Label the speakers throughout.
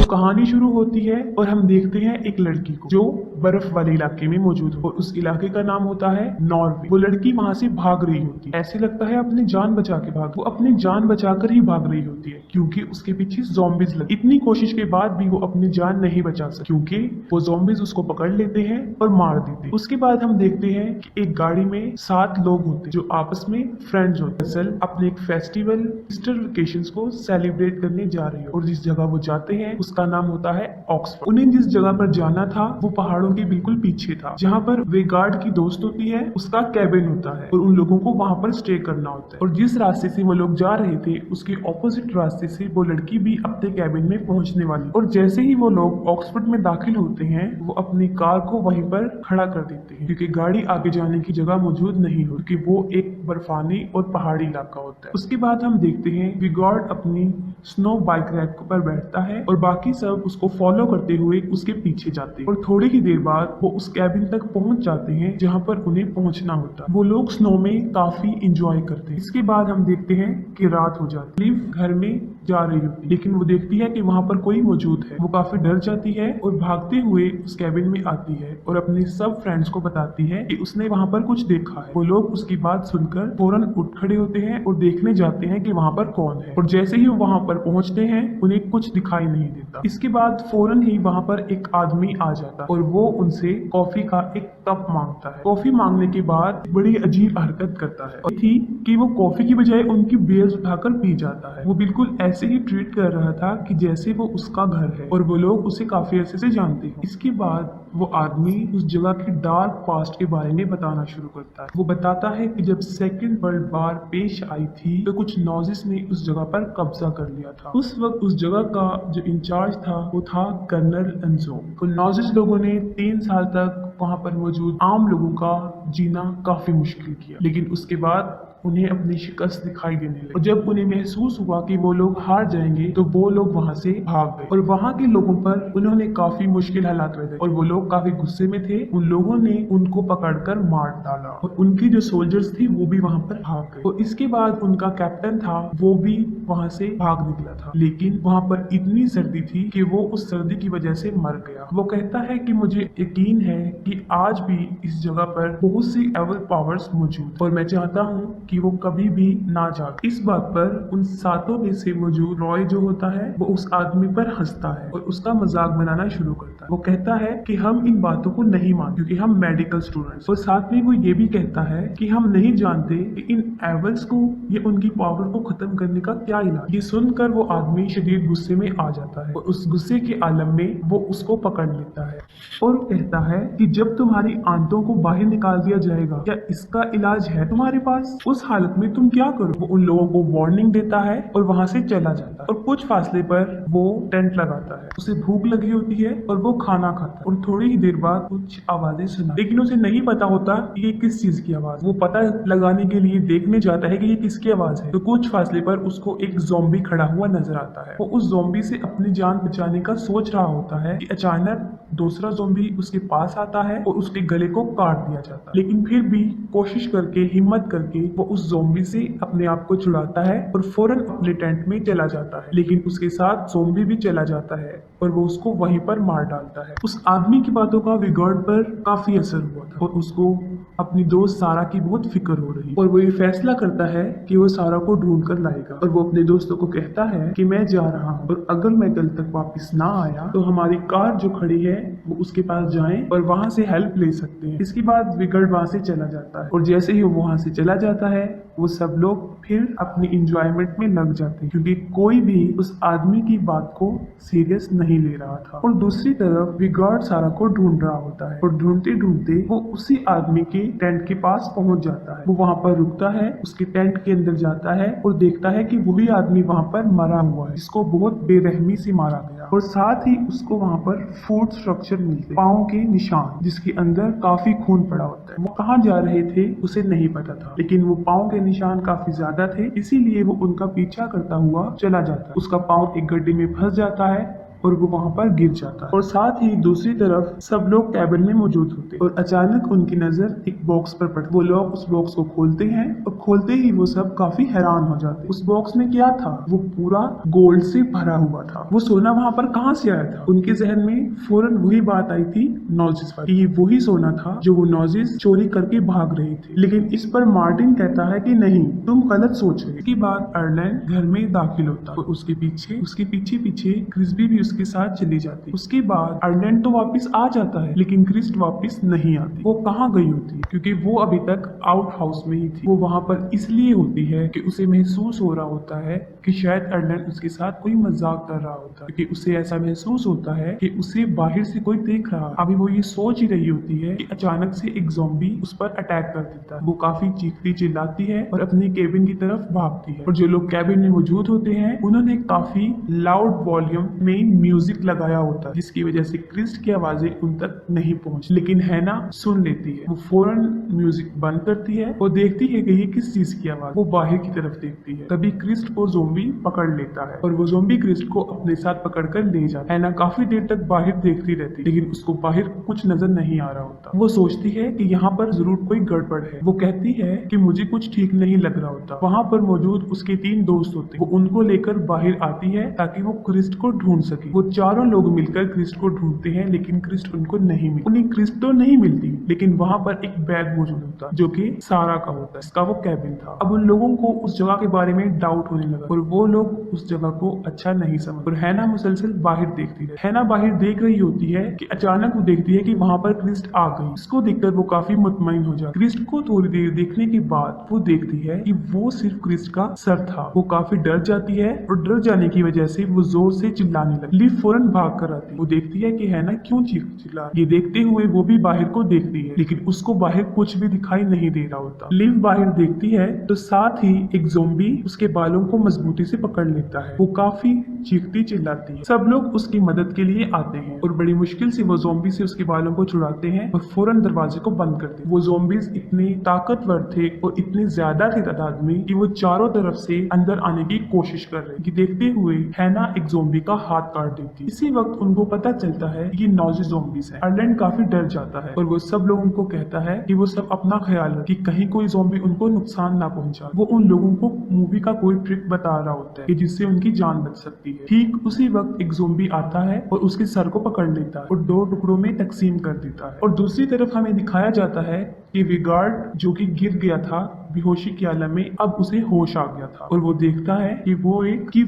Speaker 1: तो कहानी शुरू होती है और हम देखते हैं एक लड़की को जो बर्फ वाले इलाके में मौजूद हो और उस इलाके का नाम होता है नॉर्वे। वो लड़की वहां से भाग रही होती है, ऐसे लगता है अपनी जान बचा के भाग। वो अपनी जान बचाकर ही भाग रही होती है क्योंकि उसके पीछे ज़ॉम्बीज लगे। इतनी कोशिश के बाद भी वो अपनी जान नहीं बचा सकती क्योंकि वो ज़ॉम्बीज उसको पकड़ लेते हैं और मार देते हैं। उसके बाद हम देखते हैं कि एक गाड़ी में 7 लोग होते हैं जो आपस में फ्रेंड्स होते हैं। असल अपने एक फेस्टिवल ईस्टर वेकेशंस को सेलिब्रेट करने जा रही है और जिस जगह वो जाते हैं उसका नाम होता है ऑक्सफोर्ड। उन्हें जिस जगह पर जाना था वो पहाड़ों के बिल्कुल पीछे था जहाँ पर वे गार्ड की दोस्त होती है, उसका कैबिन होता है और उन लोगों को वहां पर स्टे करना होता है। और जिस रास्ते से वो लोग जा रहे थे उसके ऑपोजिट रास्ते से वो लड़की भी अपने कैबिन में पहुंचने वाली। और जैसे ही वो लोग ऑक्सफोर्ड में दाखिल होते हैं वो अपनी कार को वहीं पर खड़ा कर देते हैं क्योंकि गाड़ी आगे जाने की जगह मौजूद नहीं हो, क्योंकि वो एक बर्फानी और पहाड़ी इलाका होता है। उसके बाद हम देखते हैं विगार्ड अपनी स्नो बाइक रैक पर बैठता है और बाकी सब उसको फॉलो करते हुए उसके पीछे जाते हैं और थोड़ी ही देर बाद वो उस कैबिन तक पहुंच जाते हैं जहां पर उन्हें पहुंचना होता है। वो लोग स्नो में काफी इंजॉय करते हैं। इसके बाद हम देखते हैं कि रात हो जाती है। लिव घर में जा रही होती है लेकिन वो देखती है कि वहां पर कोई मौजूद है। वो काफी डर जाती है और भागते हुए उस कैबिन में आती है और अपने सब फ्रेंड्स को बताती है कि उसने वहां पर कुछ देखा है। वो लोग उसकी बात सुनकर फौरन उठ खड़े होते हैं और देखने जाते हैं कि वहां पर कौन है। और जैसे ही वो वहां पर पहुंचते हैं उन्हें कुछ दिखाई नहीं देता। इसके बाद फौरन ही वहां पर एक आदमी आ जाता है और वो उनसे कॉफी का एक कप मांगता है। कॉफी मांगने के बाद बड़ी अजीब हरकत करता है और थी कि वो कॉफी की बजाय उनकी बेल्स उठाकर पी जाता है। वो बिल्कुल ऐसे ही ट्रीट कर रहा था कि जैसे वो उसका घर है और वो लोग उसे काफी अरसे से जानते हैं। इसके बाद वो आदमी उस जगह की डार्क पास्ट के बारे में बताना शुरू करता है। वो बताता है कि जब सेकेंड वर्ल्ड वार पेश आई थी तो कुछ नॉजिस ने उस जगह पर कब्जा कर लिया था। उस वक्त उस जगह का जो इंचार्ज था वो था कर्नल एंजो। तो नॉजिस लोगों ने 3 साल तक वहां पर मौजूद आम लोगों का जीना काफी मुश्किल किया, लेकिन उसके बाद उन्हें अपनी शिकस्त दिखाई देने लगी और जब उन्हें महसूस हुआ कि वो लोग हार जाएंगे तो वो लोग वहां से भाग गए और वहां के लोगों पर उन्होंने काफी मुश्किल हालात पैदा और वो लोग काफी गुस्से में थे। उन लोगों ने उनको पकड़कर मार डाला और उनकी जो सोल्जर्स थी वो भी वहां पर भाग गए। और इसके बाद उनका कैप्टन था वो भी वहां से भाग निकला था, लेकिन वहां पर इतनी सर्दी थी कि वो उस सर्दी की वजह से मर गया। वो कहता है कि मुझे यकीन है कि आज भी इस जगह पर बहुत सी एवल पावर्स मौजूद और मैं चाहता हूँ कि वो कभी भी ना जागे। इस बात पर उन 7 में से मौजूद रॉय जो होता है वो उस आदमी पर हंसता है और उसका मजाक बनाना शुरू करता है। वो कहता है कि हम इन बातों को नहीं मानते क्योंकि हम मेडिकल स्टूडेंट्स। और साथ में वो ये भी कहता है कि हम नहीं जानते कि इन एवल्स को या उनकी पावर को खत्म करने का क्या इलाज। ये सुनकर वो आदमी शदीद गुस्से में आ जाता है और उस गुस्से के आलम में वो उसको पकड़ लेता है और कहता है कि जब तुम्हारी आंतों को बाहर निकाल दिया जाएगा क्या इसका इलाज है तुम्हारे पास? उस हालत में तुम क्या करो? वो उन लोगों को वार्निंग देता है और वहां से चला जाता है और कुछ फासले पर वो टेंट लगाता है। उसे भूख लगी होती है और वो खाना खाता है और थोड़ी ही देर बाद कुछ आवाजें सुना, लेकिन उसे नहीं पता होता ये किस चीज की आवाज। वो पता लगाने के लिए देखने जाता है कि ये किसकी आवाज है। तो कुछ फासले पर उसको एक ज़ॉम्बी खड़ा हुआ नजर आता है। वो उस ज़ॉम्बी से अपनी जान बचाने का सोच रहा होता है कि अचानक दूसरा ज़ॉम्बी उसके पास आता है और उसके गले को काट दिया जाता है, लेकिन फिर भी कोशिश करके हिम्मत करके वो उस ज़ॉम्बी से अपने आप को छुड़ाता है और फौरन अपने टेंट में चला जाता है। लेकिन उसके साथ ज़ॉम्बी भी चला जाता है और वो उसको वहीं पर मार डालता है। उस आदमी की बातों का विगार्ड पर काफी असर हुआ था और उसको अपनी दोस्त सारा की बहुत फिक्र हो रही और वो ये फैसला करता है कि वो सारा को ढूंढ कर लाएगा। और वो अपने दोस्तों को कहता है कि मैं जा रहा हूँ और अगर मैं कल तक वापस ना आया तो हमारी कार जो खड़ी है वो उसके पास जाएं और वहां से हेल्प ले सकते हैं। इसके बाद विगार्ड वहां से चला जाता है और जैसे ही वो वहां से चला जाता है वो सब लोग फिर अपनी इंजॉयमेंट में लग जाते हैं क्योंकि कोई भी उस आदमी की बात को सीरियस नहीं ले रहा था। और दूसरी तरफ विगार्ड सारा को ढूंढ रहा होता है और ढूंढते ढूंढते वो उसी आदमी के टेंट के पास पहुंच जाता है। वो वहां पर रुकता है, उसके टेंट के अंदर जाता है और देखता है कि वही आदमी वहां पर मरा हुआ है, जिसको बहुत बेरहमी से मारा गया और साथ ही उसको वहां पर फूड स्ट्रक्चर मिलते, पाँव के निशान जिसके अंदर काफी खून पड़ा होता है। वो कहाँ जा रहे थे उसे नहीं पता था, लेकिन वो पाँव के निशान काफी ज्यादा थे, इसीलिए वो उनका पीछा करता हुआ चला जाता है। उसका पाँव एक गड्ढे में फंस जाता है और वो वहाँ पर गिर जाता है। और साथ ही दूसरी तरफ सब लोग कैबिन में मौजूद होते और अचानक उनकी नजर एक बॉक्स पर पड़ती। वो लोग उस बॉक्स को खोलते हैं और खोलते ही वो सब काफी हैरान हो जाते। उस बॉक्स में क्या था? वो पूरा गोल्ड से भरा हुआ था। वो सोना वहाँ पर कहाँ से आया था? उनके जहन में फौरन वही बात आई थी नॉजिस पर, ये वही सोना था जो वो नॉजिस चोरी करके भाग रहे थे। लेकिन इस पर मार्टिन कहता है कि नहीं, तुम गलत सोच रहे। इसके बाद आयरलैंड घर में दाखिल होता और उसके पीछे पीछे क्रिस्बी भी उसके साथ चली जाती। उसके बाद आयरलैंड तो वापस आ जाता है लेकिन क्रिस्ट वापस नहीं आती। वो कहाँ गई होती? क्योंकि वो अभी तक आउट हाउस में ही थी। वो वहाँ पर इसलिए होती है कि उसे महसूस हो रहा होता है कि शायद आयरलैंड उसके साथ कोई मजाक कर रहा होता है, क्योंकि उसे ऐसा महसूस होता है कि उसे बाहर से कोई देख रहा है। अभी वो ये सोच ही रही होती है कि अचानक से एक ज़ॉम्बी उस पर अटैक कर देता है। वो काफी चीखती चिल्लाती है और अपनी केबिन की तरफ भागती है। और जो लोग केबिन में मौजूद होते हैं उन्होंने काफी लाउड वॉल्यूम में म्यूजिक लगाया होता है, जिसकी वजह से क्रिस्ट की आवाजें उन तक नहीं पहुंच। लेकिन हैना सुन लेती है। वो फौरन म्यूजिक बंद करती है और देखती है कि ये किस चीज की आवाज। वो बाहर की तरफ देखती है। तभी क्रिस्ट को ज़ॉम्बी पकड़ लेता है और वो ज़ॉम्बी क्रिस्ट को अपने साथ पकड़कर ले जाता है। हैना काफी देर तक बाहर देखती रहती लेकिन उसको बाहर कुछ नजर नहीं आ रहा होता। वो सोचती है कि यहाँ पर जरूर कोई गड़बड़ है। वो कहती है कि मुझे कुछ ठीक नहीं लग रहा होता। वहाँ पर मौजूद उसके 3 दोस्त होते, वो उनको लेकर बाहर आती है ताकि वो क्रिस्ट को ढूंढ सके। वो चारों लोग मिलकर क्रिस्ट को ढूंढते हैं लेकिन क्रिस्ट उनको नहीं मिलती। उन्हें क्रिस्ट तो नहीं मिलती लेकिन वहाँ पर एक बैग मौजूद होता जो कि सारा का होता है। इसका वो कैबिन था। अब उन लोगों को उस जगह के बारे में डाउट होने लगा और वो लोग उस जगह को अच्छा नहीं समझ। और हैना मुसलसल बाहर देखती है। हैना बाहर देख रही होती है कि अचानक वो देखती है कि वहाँ पर क्रिस्ट आ गई। इसको देखकर वो काफी मुतमईन हो जाती। क्रिस्ट को थोड़ी देर देखने के बाद वो देखती है कि वो सिर्फ क्रिस्ट का सर था। वो काफी डर जाती है और डर जाने की वजह से वो जोर से चिल्लाने लगती। लिव फौरन भाग कर आती। वो देखती है कि हैना क्यों चिल्ला। ये देखते हुए वो भी बाहर को देखती है लेकिन उसको बाहर कुछ भी दिखाई नहीं दे रहा होता। लिव बाहर देखती है तो साथ ही एक ज़ॉम्बी उसके बालों को मजबूती से पकड़ लेता है। वो काफी चीखती चिल्लाती है। सब लोग उसकी मदद के लिए आते हैं और बड़ी मुश्किल से वो ज़ॉम्बी से उसके बालों को छुड़ाते हैं और फौरन दरवाजे को बंद करते हैं। वो ज़ॉम्बीज इतने ताकतवर थे और इतने ज्यादा थे तादाद में कि वो चारों तरफ से अंदर आने की कोशिश कर रहे। देखते हुए हैना एक ज़ॉम्बी का हाथ काट देती। इसी वक्त उनको पता चलता है कि ये नॉजी ज़ॉम्बीज हैं। आयरलैंड काफी डर जाता है और वो सब लोगों को कहता है कि वो सब अपना ख्याल रखें कि कहीं कोई ज़ॉम्बी उनको नुकसान ना पहुंचा। वो उन लोगों को मूवी का कोई ट्रिक बता रहा होता है कि जिससे उनकी जान बच सकती है। ठीक उसी वक्त एक ज़ॉम्बी आता है और उसके सर को पकड़ लेता है और 2 टुकड़ों में तकसीम कर देता है। और दूसरी तरफ हमें दिखाया जाता है कि विगार्ड जो कि गिर गया था बेहोशी के आलम में, अब उसे होश आ गया था और वो देखता है कि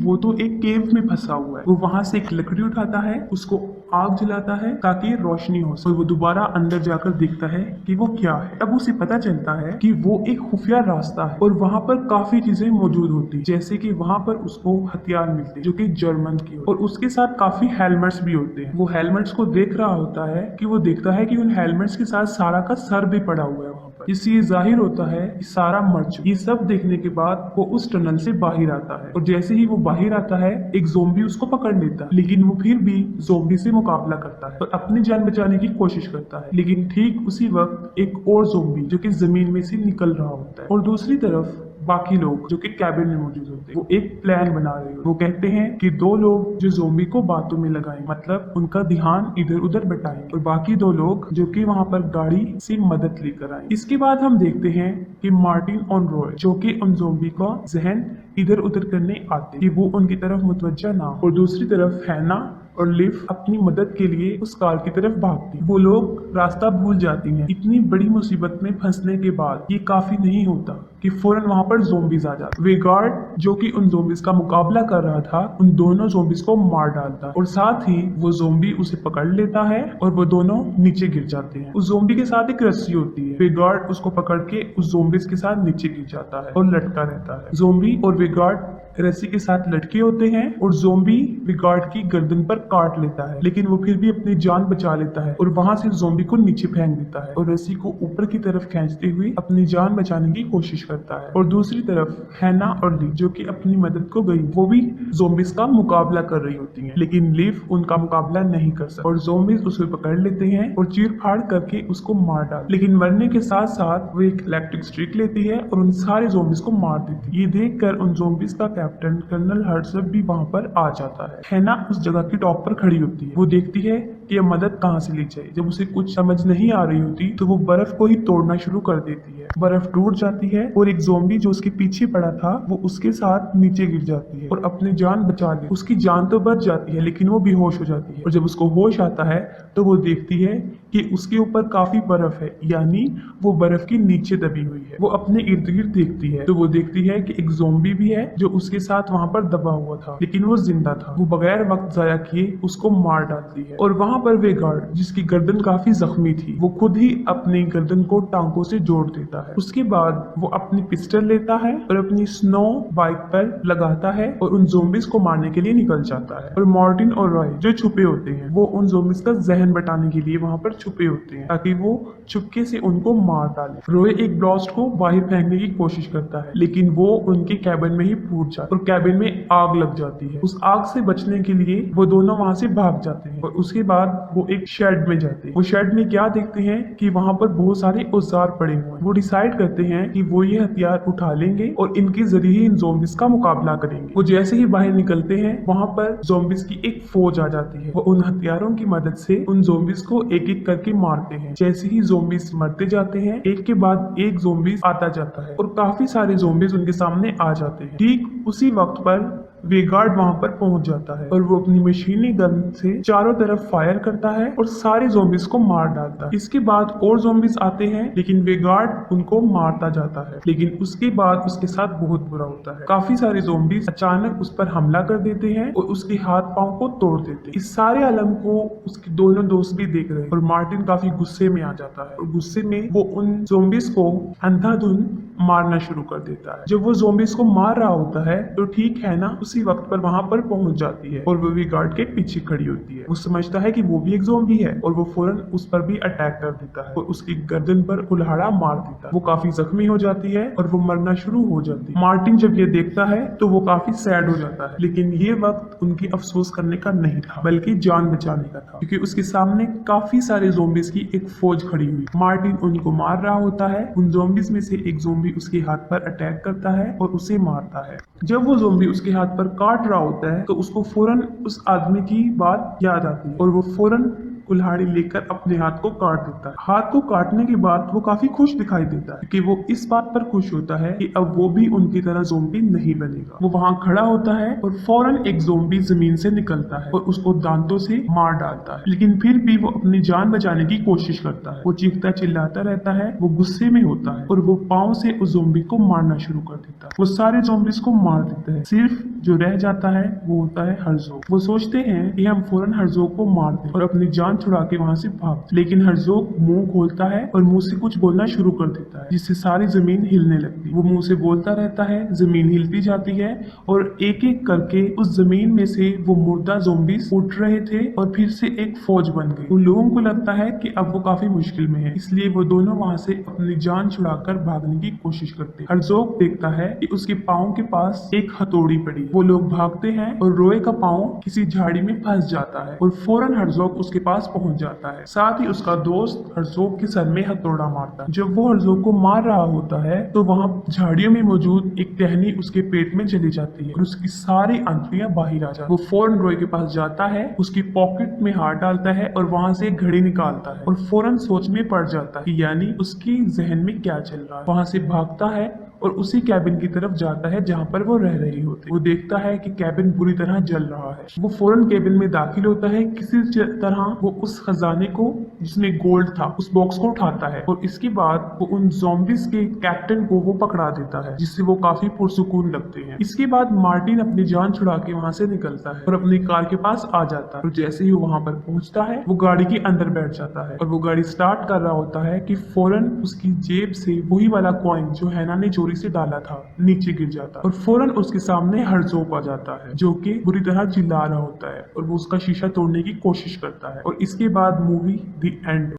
Speaker 1: वो तो एक केव में फंसा हुआ है। वो वहां से एक लकड़ी उठाता है, उसको आग जलाता है ताकि रोशनी हो और वो दोबारा अंदर जाकर देखता है कि वो क्या है। तब उसे पता चलता है कि वो एक खुफिया रास्ता है और वहाँ पर काफी चीजें मौजूद होती, जैसे कि वहाँ पर उसको हथियार मिलते जो कि जर्मन की और उसके साथ काफी हेलमेट्स भी होते हैं। वो हेलमेट्स को देख रहा होता है कि वो देखता है कि उन हेलमेट्स के साथ सारा का सर भी पड़ा हुआ है वहाँ पर, जिससे ये जाहिर होता है कि सारा मर चुका। ये सब देखने के बाद वो उस टनल से बाहर आता है और जैसे ही वो बाहर आता है एक ज़ॉम्बी उसको पकड़ लेता है, लेकिन वो फिर भी ज़ॉम्बी से मुकाबला करता है और अपनी जान बचाने की कोशिश करता है। लेकिन ठीक उसी वक्त एक और ज़ॉम्बी जो कि जमीन में से निकल रहा होता है और दूसरी तरफ बाकी लोग जो कि कैबिन में मौजूद होते हैं वो एक प्लान बना रहे हो। वो कहते हैं कि 2 लोग जो ज़ॉम्बी को बातों में लगाएं, मतलब उनका ध्यान इधर उधर बटाएं और बाकी 2 लोग जो कि वहां पर गाड़ी से मदद लेकर आए। इसके बाद हम देखते हैं कि मार्टिन और रॉय जो कि उन ज़ॉम्बी का जहन इधर उधर करने आते कि वो उनकी तरफ मुतवज्जा ना हो और दूसरी तरफ हैना और लिव अपनी मदद के लिए उस कार की तरफ भागती। वो लोग रास्ता भूल जाती हैं। इतनी बड़ी मुसीबत में फंसने के बाद ये काफी नहीं होता कि फौरन वहां पर ज़ॉम्बीज आ जाते। विगार्ड जो कि उन ज़ॉम्बीज का मुकाबला कर रहा था उन दोनों ज़ॉम्बीज को मार डालता और साथ ही वो ज़ॉम्बी उसे पकड़ लेता है और वो दोनों नीचे गिर जाते हैं। उस ज़ॉम्बी के साथ एक रस्सी होती है। विगार्ड उसको पकड़ के उस ज़ॉम्बीज के साथ नीचे गिर जाता है और लटका रहता है। ज़ॉम्बी और विगार्ड रस्सी के साथ लटके होते हैं और ज़ॉम्बी विगार्ड की गर्दन पर काट लेता है, लेकिन वो फिर भी अपनी जान बचा लेता है और वहां से ज़ॉम्बी को नीचे फेंक देता है और रस्सी को ऊपर की तरफ खींचते हुए अपनी जान बचाने की कोशिश करता है। और दूसरी तरफ हैना और लिव जो कि अपनी मदद को गई, वो भी ज़ॉम्बीज का मुकाबला कर रही होती हैं, लेकिन लिव उनका मुकाबला नहीं कर सकती और ज़ॉम्बीज उसे पकड़ लेते हैं और चीर फाड़ करके उसको मार डालते। लेकिन मरने के साथ साथ वो एक इलेक्ट्रिक स्ट्रिक लेती है और उन सारे ज़ॉम्बीज को मार देती है। ये देखकर उन ज़ॉम्बीज का कैप्टन कर्नल हर्जब भी वहाँ पर आ जाता है। हैना उस जगह की टॉप पर खड़ी होती है। वो देखती है कि ये मदद कहाँ से ली जाए। जब उसे कुछ समझ नहीं आ रही होती तो वो बर्फ को ही तोड़ना शुरू कर देती है। बर्फ टूट जाती है और एक ज़ॉम्बी जो उसके पीछे पड़ा था वो उसके साथ नीचे गिर जाती है और अपनी जान बचा लेती है। उसकी जान तो बच जाती है लेकिन वो बेहोश हो जाती है और जब उसको होश आता है तो वो देखती है कि उसके ऊपर काफी बर्फ है, यानी वो बर्फ के नीचे दबी हुई है। वो अपने इर्द गिर्द देखती है तो वो देखती है कि एक ज़ॉम्बी भी है जो उसके साथ वहाँ पर दबा हुआ था, लेकिन वो जिंदा था। वो बगैर वक्त जाया किए उसको मार डालती है और वहाँ पर वे गार्ड जिसकी गर्दन काफी जख्मी थी वो खुद ही अपनी गर्दन को टांगों से जोड़ देता है। उसके बाद वो अपनी पिस्टल लेता है और अपनी स्नो बाइक पर लगाता है और उन ज़ॉम्बीज को मारने के लिए निकल जाता है। और मार्टिन और रॉय जो छुपे होते हैं वो उन ज़ॉम्बीज का जहन बटाने के लिए वहाँ पर छुपे होते हैं ताकि वो चुपके से उनको मार डाले। रॉय एक ब्लास्ट को बाहर फेंकने की कोशिश करता है लेकिन वो उनके कैबिन में ही फूट जाता है और कैबिन में आग लग जाती है। उस आग से बचने के लिए वो दोनों वहाँ से भाग जाते हैं और उसके बाद वो एक शेड में जाते हैं। वो शेड में क्या देखते हैं कि वहाँ पर बहुत सारे औजार पड़े हुए हैं। वो डिसाइड करते हैं कि वो ये हथियार उठा लेंगे और इनके जरिए ही इन ज़ॉम्बीज का मुकाबला करेंगे। वो जैसे ही बाहर निकलते हैं वहाँ पर ज़ॉम्बीज की एक फौज आ जाती है। वो उन हथियारों की मदद से उन ज़ॉम्बीज को एक एक करके मारते हैं। जैसे ही ज़ॉम्बीज मरते जाते हैं एक के बाद एक ज़ॉम्बीज आता जाता है और काफी सारे ज़ॉम्बीज उनके सामने आ जाते हैं। ठीक उसी वक्त पर वेगार्ड वहां पर पहुंच जाता है और वो अपनी मशीनी गन से चारों तरफ फायर करता है और सारे ज़ॉम्बीज को मार डालता है। इसके बाद और ज़ॉम्बीज आते हैं लेकिन वेगार्ड उनको मारता जाता है, लेकिन उसके बाद उसके साथ बहुत बुरा होता है। काफी सारे ज़ॉम्बीज अचानक उस पर हमला कर देते हैं और उसके हाथ पांव को तोड़ देते हैं। इस सारे आलम को उसके दोनों दोस्त भी देख रहे हैं और मार्टिन काफी गुस्से में आ जाता है और गुस्से में वो उन ज़ॉम्बीज को अंधाधुंध मारना शुरू कर देता है। जब वो ज़ॉम्बीज को मार रहा होता है तो ठीक है ना उसी वक्त पर वहां पर पहुंच जाती है और वो भी गार्ड के पीछे खड़ी होती है। वो समझता है कि वो भी एक ज़ॉम्बी है और वो फौरन उस पर भी अटैक कर देता है और उसकी गर्दन पर कुल्हाड़ा मार देता है। वो काफी जख्मी हो जाती है और वो मरना शुरू हो जाती है। मार्टिन जब ये देखता है तो वो काफी सैड हो जाता है, लेकिन ये वक्त उनकी अफसोस करने का नहीं था बल्कि जान बचाने का था, क्योंकि उसके सामने काफी सारे ज़ॉम्बीज की एक फौज खड़ी हुई। मार्टिन उनको मार रहा होता है। उन ज़ॉम्बीज में से एक ज़ॉम्बी उसके हाथ पर अटैक करता है और उसे मारता है। जब वो ज़ॉम्बी उसके हाथ पर काट रहा होता है तो उसको फौरन उस आदमी की बात याद आती है और वो फौरन कुल्हाड़ी लेकर अपने हाथ को काट देता है। हाथ को काटने के बाद वो काफी खुश दिखाई देता है कि वो इस बात पर खुश होता है कि अब वो भी उनकी तरह ज़ॉम्बी नहीं बनेगा। वो वहाँ खड़ा होता है और फौरन एक ज़ॉम्बी जमीन से निकलता है और उसको दांतों से मार डालता है, लेकिन फिर भी वो अपनी जान बचाने की कोशिश करता है। वो चीखता चिल्लाता रहता है, वो गुस्से में होता है और वो पाँव से उस ज़ॉम्बी को मारना शुरू कर देता है। वो सारे ज़ॉम्बीज को मार देता है, सिर्फ जो रह जाता है वो होता है हर्ज़ोग। वो सोचते हैं कि हम फौरन हर्ज़ोग को मार दें और अपनी जान छुड़ा के वहाँ से भाग, लेकिन हर्ज़ोग मुंह खोलता है और मुंह से कुछ बोलना शुरू कर देता है जिससे सारी जमीन हिलने लगती है। वो मुंह से बोलता रहता है, जमीन हिलती जाती है और एक एक करके उस जमीन में से वो मुर्दा ज़ॉम्बीज उठ रहे थे और फिर से एक फौज बन गई। उन लोगों को लगता है कि अब वो काफी मुश्किल में है, इसलिए वो दोनों वहाँ से अपनी जान छुड़ाकर भागने की कोशिश करते हैं। हर्ज़ोग देखता है कि उसके पाँव के पास एक हथौड़ी पड़ी। वो लोग भागते हैं और रॉय का पाँव किसी झाड़ी में फंस जाता है और फौरन हर्ज़ोग उसके पास पहुंच जाता है। साथ ही उसका दोस्त हर्ज़ोग के सर में हथौड़ा मारता है। जब वो हर्ज़ोग को मार रहा होता है तो वहाँ झाड़ियों में मौजूद एक टहनी उसके पेट में चली जाती है और उसकी सारी आंतड़ियां बाहर आ जाती है। वो फौरन रॉय के पास जाता है, उसकी पॉकेट में हाथ डालता है और वहाँ से एक घड़ी निकालता है और फौरन सोच में पड़ जाता है कि यानी उसकी जहन में क्या चल रहा है। वहाँ से भागता है और उसी कैबिन की तरफ जाता है जहाँ पर वो रह रही होती है। वो देखता है कि कैबिन बुरी तरह जल रहा है। वो फौरन कैबिन में दाखिल होता है। किसी तरह वो उस खजाने को जिसमें गोल्ड था उस बॉक्स को उठाता है और इसके बाद वो उन ज़ॉम्बीज के कैप्टन को वो पकड़ा देता है, जिससे वो काफी पुरसुकून लगते हैं। इसके बाद मार्टिन अपनी जान छुड़ा के वहाँ से निकलता है और अपनी कार के पास आ जाता है और जैसे ही वो वहाँ पर पहुँचता है वो गाड़ी के अंदर बैठ जाता है और वो गाड़ी स्टार्ट कर रहा होता है कि फौरन उसकी जेब से वही वाला कॉइन जो हैना ने चोरी से डाला था नीचे गिर जाता है और फौरन उसके सामने हर्ज़ोग आ जाता है जो कि बुरी तरह चिल्ला रहा होता है और वो उसका शीशा तोड़ने की कोशिश करता है और इसके बाद मूवी द एंड।